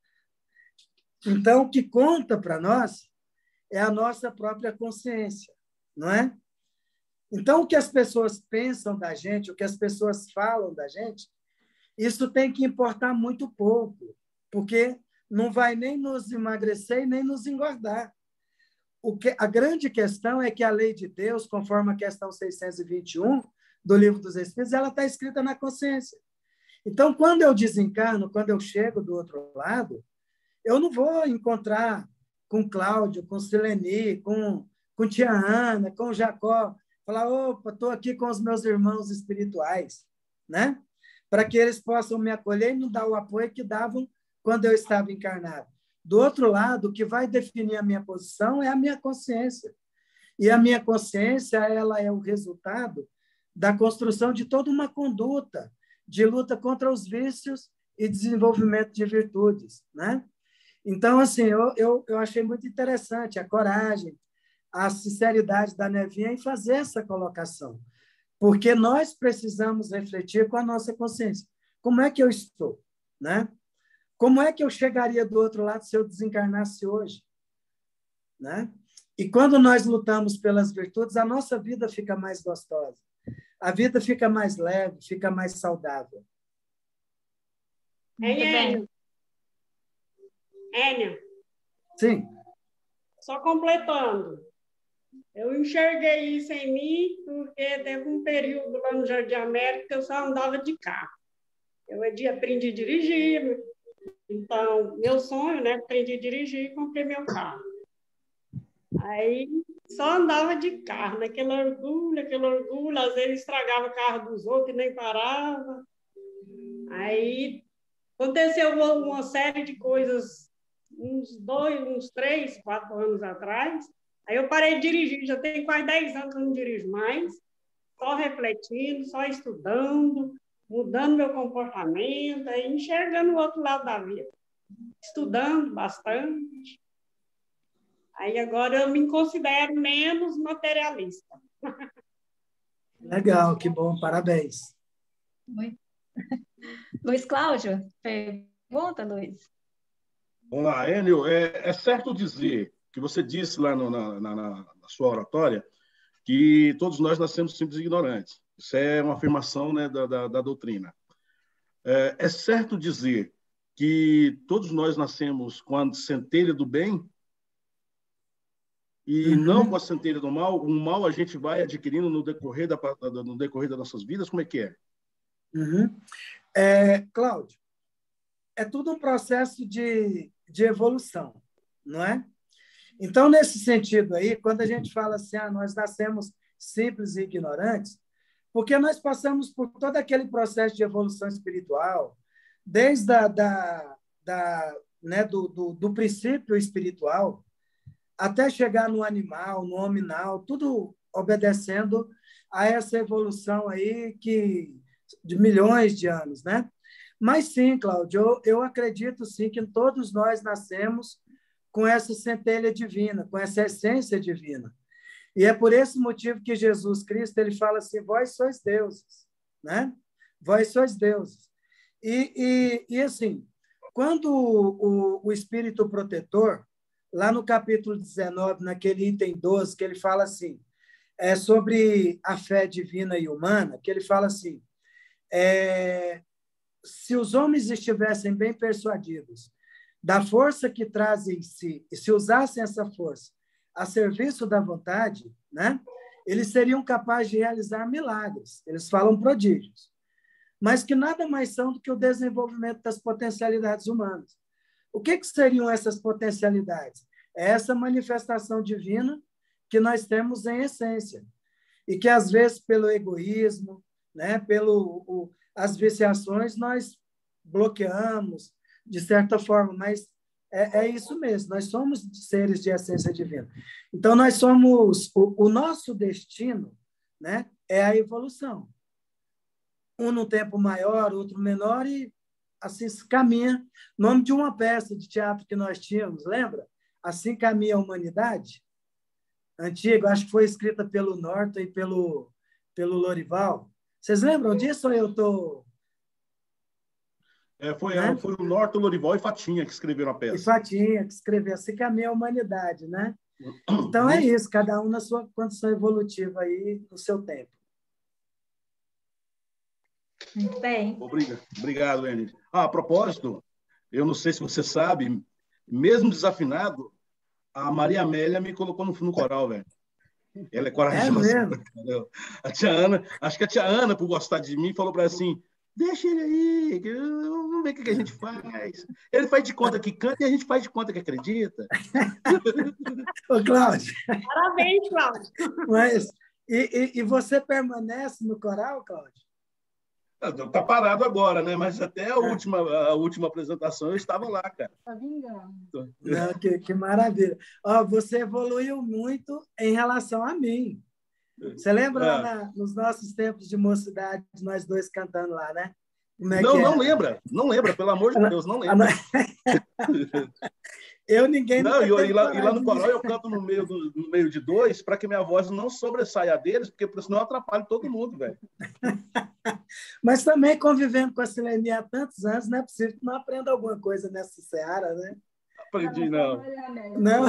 Então, o que conta para nós é a nossa própria consciência, não é? Então, o que as pessoas pensam da gente, o que as pessoas falam da gente, isso tem que importar muito pouco, porque não vai nem nos emagrecer e nem nos engordar. A grande questão é que a lei de Deus, conforme a questão 621 do Livro dos Espíritos, ela está escrita na consciência. Então, quando eu desencarno, quando eu chego do outro lado, eu não vou encontrar com Cláudio, com Sileni, com tia Ana, com Jacó, falar, opa, estou aqui com os meus irmãos espirituais, né? Para que eles possam me acolher e me dar o apoio que davam quando eu estava encarnado. Do outro lado, o que vai definir a minha posição é a minha consciência. E a minha consciência, ela é o resultado da construção de toda uma conduta de luta contra os vícios e desenvolvimento de virtudes, né? Então, assim, eu achei muito interessante a coragem, a sinceridade da Nevinha em fazer essa colocação, porque nós precisamos refletir com a nossa consciência. Como é que eu estou? Né? Como é que eu chegaria do outro lado se eu desencarnasse hoje? Né? E quando nós lutamos pelas virtudes, a nossa vida fica mais gostosa, a vida fica mais leve, fica mais saudável. Muito bem.Ênia, Sim. só completando. Eu enxerguei isso em mim porque teve um período lá no Jardim América que eu só andava de carro. Eu aprendi a dirigir, então, meu sonho, né? Aprendi a dirigir e comprei meu carro. Aí, só andava de carro, naquele orgulho, às vezes estragava o carro dos outros e nem parava. Aí, aconteceu uma série de coisas, uns 3, 4 anos atrás. Aí eu parei de dirigir, já tem quase 10 anos que eu não dirijo mais, só refletindo, só estudando, mudando meu comportamento, aí enxergando o outro lado da vida, estudando bastante. Aí agora eu me considero menos materialista. Legal, que bom, parabéns. Muito. Luiz Cláudio, pergunta, Luiz. Vamos lá, Enio, é certo dizer que você disse lá na sua oratória que todos nós nascemos simples e ignorantes. Isso é uma afirmação, né, da doutrina. É certo dizer que todos nós nascemos com a centelha do bem e não com a centelha do mal? O mal a gente vai adquirindo no decorrer das nossas vidas? Como é que é? Cláudio, é tudo um processo de evolução, não é? Então, nesse sentido aí, quando a gente fala assim, nós nascemos simples e ignorantes, porque nós passamos por todo aquele processo de evolução espiritual, desde do princípio espiritual até chegar no animal, no hominal, tudo obedecendo a essa evolução aí de milhões de anos, né? Mas sim, Cláudio, eu acredito sim que todos nós nascemos com essa centelha divina, com essa essência divina. E é por esse motivo que Jesus Cristo ele fala assim: vós sois deuses, né? Vós sois deuses. E assim, quando o Espírito Protetor, lá no capítulo 19, naquele item 12, que ele fala assim, sobre a fé divina e humana, que ele fala assim, se os homens estivessem bem persuadidos da força que trazem em si, e se usassem essa força a serviço da vontade, né, eles seriam capazes de realizar milagres. Eles falam prodígios, mas que nada mais são do que o desenvolvimento das potencialidades humanas. O que seriam essas potencialidades? É essa manifestação divina que nós temos em essência e que, às vezes, pelo egoísmo, né, as viciações, nós bloqueamos, de certa forma, mas é isso mesmo, nós somos seres de essência divina. Então, nós somos, o nosso destino, né, é a evolução. Um num tempo maior, outro menor, e assim se caminha. Nome de uma peça de teatro que nós tínhamos, lembra? Assim Caminha a Humanidade, antiga, acho que foi escrita pelo Norton e pelo Lorival. Vocês lembram disso ou eu estou... Foi o Norton, Lorival e Fatinha que escreveram a peça. E Fatinha que escreveu Assim Caminha a Humanidade, né? Então é isso, cada um na sua condição evolutiva aí, no seu tempo. Muito bem. Obrigado, Enio. A propósito, eu não sei se você sabe, mesmo desafinado, a Maria Amélia me colocou no coral, velho. Ela é corajosa. É mesmo? A tia Ana, acho que a tia Ana, por gostar de mim, falou para ela assim: deixa ele aí, vamos ver o que a gente faz. Ele faz de conta que canta e a gente faz de conta que acredita. Ô, Cláudio. Parabéns, Cláudio. Mas, e você permanece no coral, Cláudio? Está parado agora, né? Mas até a última apresentação eu estava lá, cara. Tá vingando. Não, que maravilha. Você evoluiu muito em relação a mim. Você lembra lá nos nossos tempos de mocidade, nós dois cantando lá, né? Como é que Não, é? não lembra, pelo amor de Deus, não lembra. Ninguém Não, nunca teve e lá no coragem coral eu canto no meio de dois para que minha voz não sobressaia a deles, porque senão eu atrapalho todo mundo, velho. Mas também convivendo com a Silene há tantos anos, não é possível que não aprenda alguma coisa nessa seara, né? Aprendi, não. Não.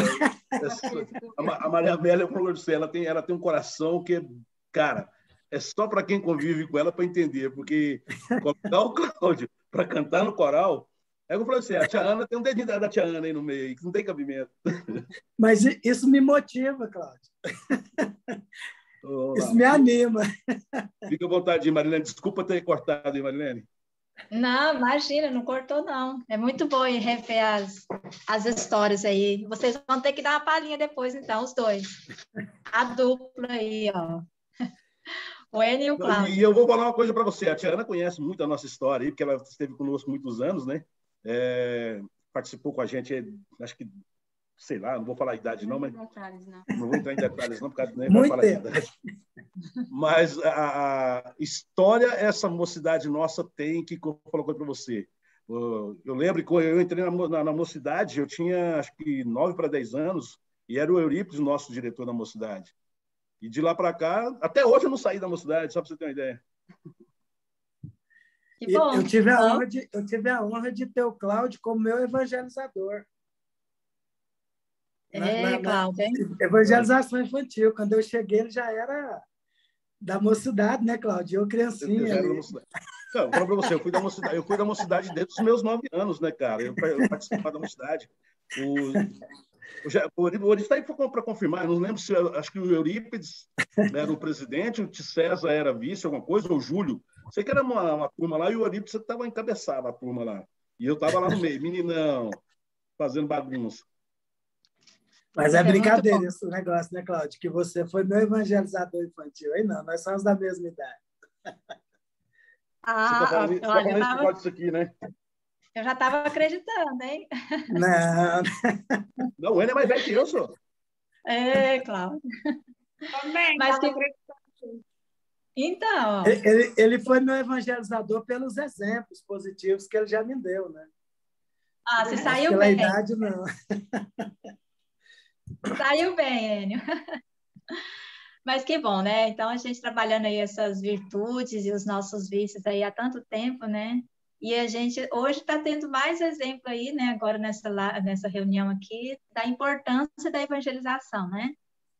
A Maria Amélia, eu falo de você, ela tem um coração que, cara, é só para quem convive com ela para entender, porque colocar o Cláudio para cantar no coral, é como eu falei assim, a tia Ana tem um dedinho da tia Ana aí no meio, que não tem cabimento. Mas isso me motiva, Cláudio. Isso me anima. Fica à vontade, Marilene. Desculpa ter cortado aí, Marilene. Não, imagina, não cortou, não. É muito bom rever as histórias aí. Vocês vão ter que dar uma palhinha depois, então, os dois. A dupla aí, ó. O Enio e o Cláudio. E eu vou falar uma coisa para você. A tia Ana conhece muito a nossa história aí, porque ela esteve conosco muitos anos, né? Participou com a gente, acho que, sei lá, não vou falar a idade não, mas... Não vou entrar em detalhes não, porque nem vai falar a idade. Mas a história essa mocidade nossa tem, que eu falo para você. Eu lembro que eu entrei na mocidade, eu tinha acho que 9 para 10 anos, e era o Eurípides, nosso diretor da mocidade. E de lá para cá, até hoje eu não saí da mocidade, só para você ter uma ideia. Que bom. Eu tive a honra de ter o Cláudio como meu evangelizador. Cláudio. Evangelização infantil. Quando eu cheguei, ele já era da mocidade, né, Cláudio? Eu criancinha. Não, para você, eu fui da mocidade desde os meus 9 anos, né, cara? Eu participava da mocidade. O Eurípides está aí para confirmar, eu não lembro se... Acho que o Eurípides era o presidente, o César era vice, alguma coisa, ou o Júlio. Sei que era uma turma lá, e o Eurípides estava encabeçando a turma lá. E eu estava lá no meio, meninão, fazendo bagunça. Mas é brincadeira esse negócio, né, Cláudio? Que você foi meu evangelizador infantil. Aí não, nós somos da mesma idade. Você está falando isso por causa disso aqui, né? Eu já estava acreditando, hein? Não, o Enio é mais velho que eu, senhor. Cláudio. Também, mas acreditando. Então... Ele foi meu evangelizador pelos exemplos positivos que ele já me deu, né? Você saiu pela bem. Pela idade, não. Saiu bem, Enio. Mas que bom, né? Então, a gente trabalhando aí essas virtudes e os nossos vícios aí há tanto tempo, né? E a gente hoje está tendo mais exemplo aí, né? Agora nessa reunião aqui, da importância da evangelização, né?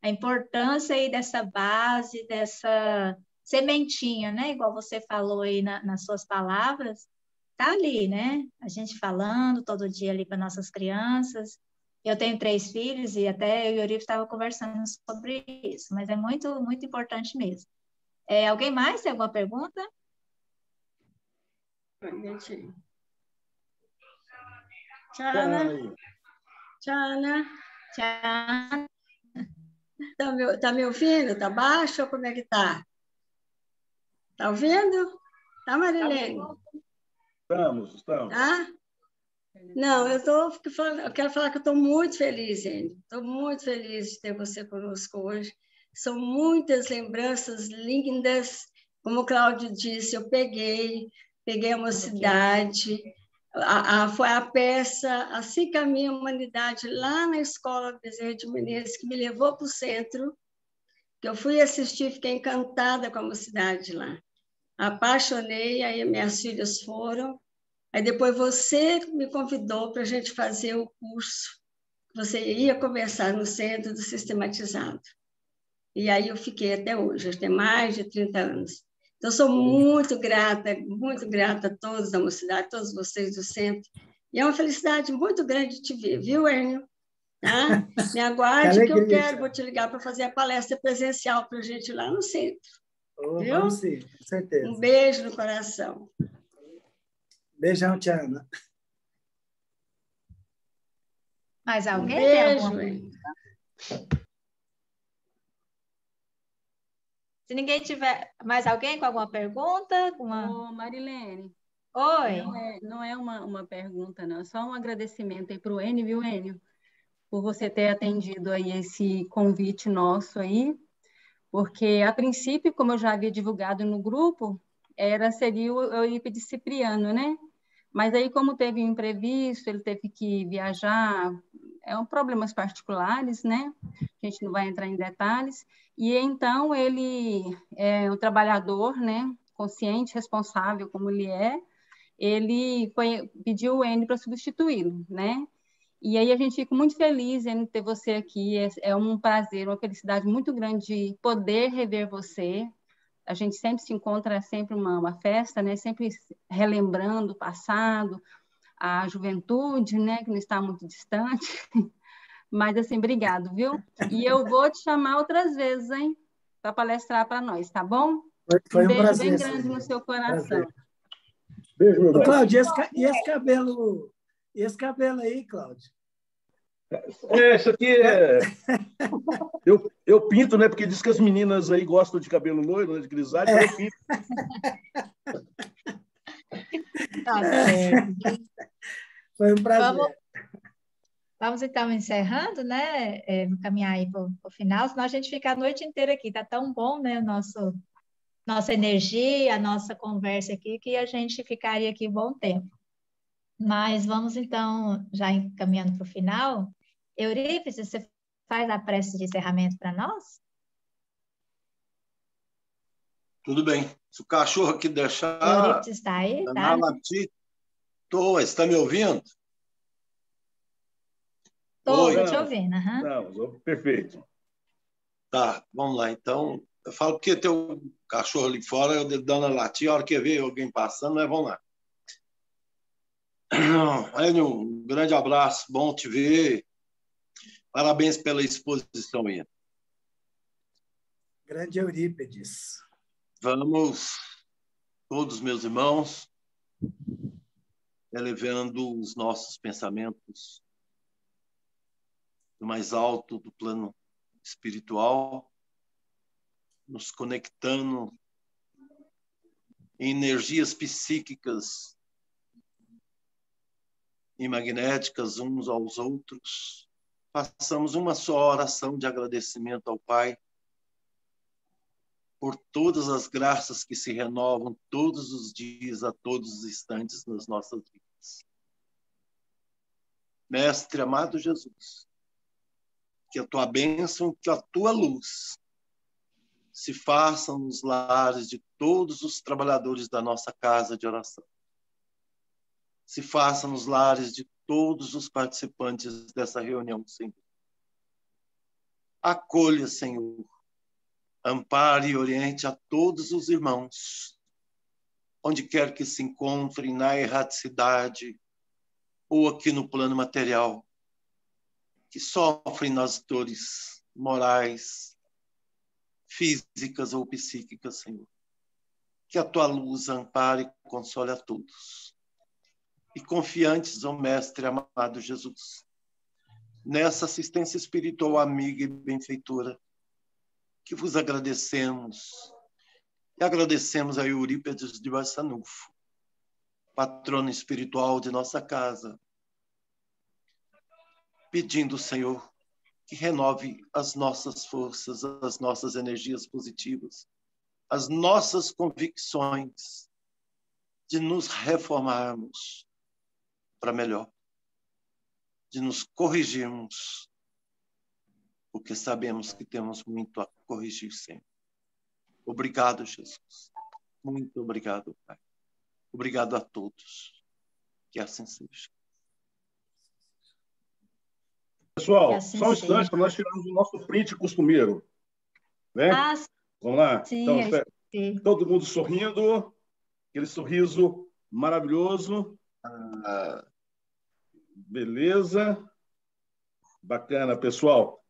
A importância aí dessa base, dessa sementinha, né? Igual você falou aí nas suas palavras, tá ali, né? A gente falando todo dia ali para nossas crianças. Eu tenho 3 filhos e até eu e o Eurípides estava conversando sobre isso, mas é muito, muito importante mesmo. Alguém mais tem alguma pergunta? Tchana. Tá me ouvindo? Tá baixo ou como é que tá? Tá ouvindo? Tá, Marilene? Estamos. Tá? Não, eu quero falar que eu estou muito feliz, gente. Estou muito feliz de ter você conosco hoje. São muitas lembranças lindas. Como o Cláudio disse, eu peguei a mocidade. Foi a peça Assim Caminha a Humanidade, lá na Escola Bezerra de Menezes, que me levou para o centro, que eu fui assistir, fiquei encantada com a mocidade lá. Apaixonei, aí minhas filhas foram. Aí depois você me convidou para a gente fazer o curso. Você ia começar no Centro do Sistematizado. E aí eu fiquei até hoje, tem mais de 30 anos. Então, sou muito grata a todos da mocidade, todos vocês do centro. E é uma felicidade muito grande te ver, viu, Enio? Tá? Me aguarde que eu quero, vou te ligar para fazer a palestra presencial para a gente lá no centro. Viu? Vamos sim, com certeza. Um beijo no coração. Beijão, Tiana. Mais alguém? Beijo. Se ninguém tiver... Mais alguém com alguma pergunta? Marilene. Oi. Não é uma pergunta, não. É só um agradecimento aí para o Enio, viu, Enio? Por você ter atendido aí esse convite nosso aí. Porque, a princípio, como eu já havia divulgado no grupo, seria o Eurípides Cipriano, né? Mas aí, como teve um imprevisto, ele teve que viajar, problemas particulares, né? A gente não vai entrar em detalhes. E então ele é um trabalhador, né? Consciente, responsável como ele pediu o Enio para substituí-lo, né? E aí a gente fica muito feliz em ter você aqui. É um prazer, uma felicidade muito grande de poder rever você. A gente sempre se encontra, é sempre uma festa, né? Sempre relembrando o passado, a juventude, né? Que não está muito distante. Mas, assim, obrigado, viu? E eu vou te chamar outras vezes, hein? Para palestrar para nós, tá bom? Foi um beijo prazer, bem grande sim. no seu coração. Prazer. Beijo, meu Ô, irmão. Cláudio, esse cabelo aí, Cláudio? Isso aqui é... Eu pinto, né? Porque diz que as meninas aí gostam de cabelo loiro, né, de grisalho, então eu pinto. Tá certo. Foi um prazer. Vamos então encerrando, né? Caminhar aí para o final, senão a gente fica a noite inteira aqui. Tá tão bom, né? Nossa energia, a nossa conversa aqui, que a gente ficaria aqui um bom tempo. Mas vamos então, já encaminhando para o final. Eurípides, você faz a prece de encerramento para nós? Tudo bem. Se o cachorro aqui deixar, Eurípides está aí, tá? latir, você está me ouvindo? Estou te ouvindo. Uhum. Não, perfeito. Tá, vamos lá. Então, eu falo porque tem um cachorro ali fora, eu dando a latir, a hora que vê alguém passando, mas vamos lá. Enio, um grande abraço, bom te ver. Parabéns pela exposição aí. Grande Eurípides. Vamos, todos meus irmãos, elevando os nossos pensamentos do mais alto do plano espiritual, nos conectando em energias psíquicas e magnéticas uns aos outros. Façamos uma só oração de agradecimento ao Pai por todas as graças que se renovam todos os dias, a todos os instantes nas nossas vidas. Mestre amado Jesus, que a tua bênção, que a tua luz se faça nos lares de todos os trabalhadores da nossa casa de oração. Se faça nos lares de todos os participantes dessa reunião, Senhor. Acolha, Senhor. Ampare e oriente a todos os irmãos, onde quer que se encontrem, na erraticidade ou aqui no plano material, que sofrem nas dores morais, físicas ou psíquicas, Senhor. Que a tua luz ampare e console a todos. E confiantes, ó Mestre amado Jesus, nessa assistência espiritual amiga e benfeitora, que vos agradecemos. E agradecemos a Eurípides de Barçanufo, patrono espiritual de nossa casa, pedindo, Senhor, que renove as nossas forças, as nossas energias positivas, as nossas convicções de nos reformarmos para melhor, de nos corrigirmos, porque sabemos que temos muito a corrigir sempre. Obrigado, Jesus. Muito obrigado, Pai. Obrigado a todos. Que assim seja. Pessoal, assim só um seja. instante para nós tirarmos o nosso print costumeiro. Né? Vamos lá? Sim, então, todo mundo sorrindo. Aquele sorriso maravilhoso. Beleza. Bacana, pessoal.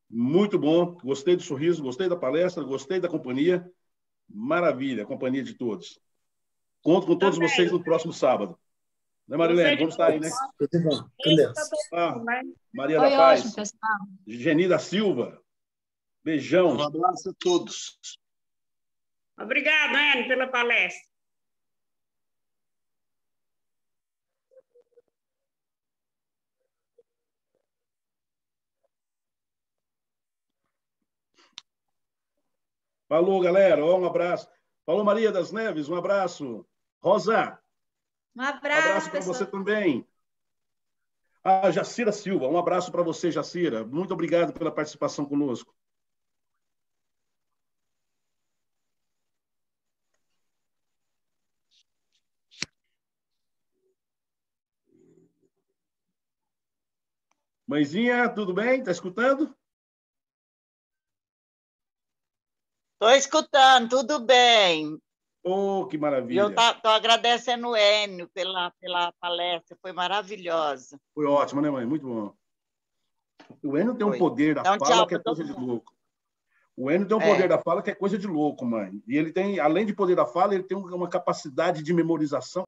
Muito bom. Gostei do sorriso, gostei da palestra, gostei da companhia. Maravilha, a companhia de todos. Conto com todos vocês no próximo sábado. Né, Marilene? Vamos estar aí, né? Tudo bom. Com Deus. Maria Foi da Paz. ótimo, pessoal. Geni da Silva. Beijão. Um abraço a todos. Obrigada, Enio, pela palestra. Falou, galera. Um abraço. Falou, Maria das Neves, um abraço. Rosa, Um abraço para você também. A Jacira Silva, um abraço para você, Jacira. Muito obrigado pela participação conosco. Mãezinha, tudo bem? Está escutando? Estou escutando, tudo bem. Oh, que maravilha. Eu estou agradecendo o Enio pela palestra, foi maravilhosa. Foi ótimo, né, mãe? Muito bom. O Enio tem um poder da Então, fala tchau que é pra coisa todo de mundo. louco. O Enio tem um poder da fala que é coisa de louco, mãe. E ele tem, além de poder da fala, ele tem uma capacidade de memorização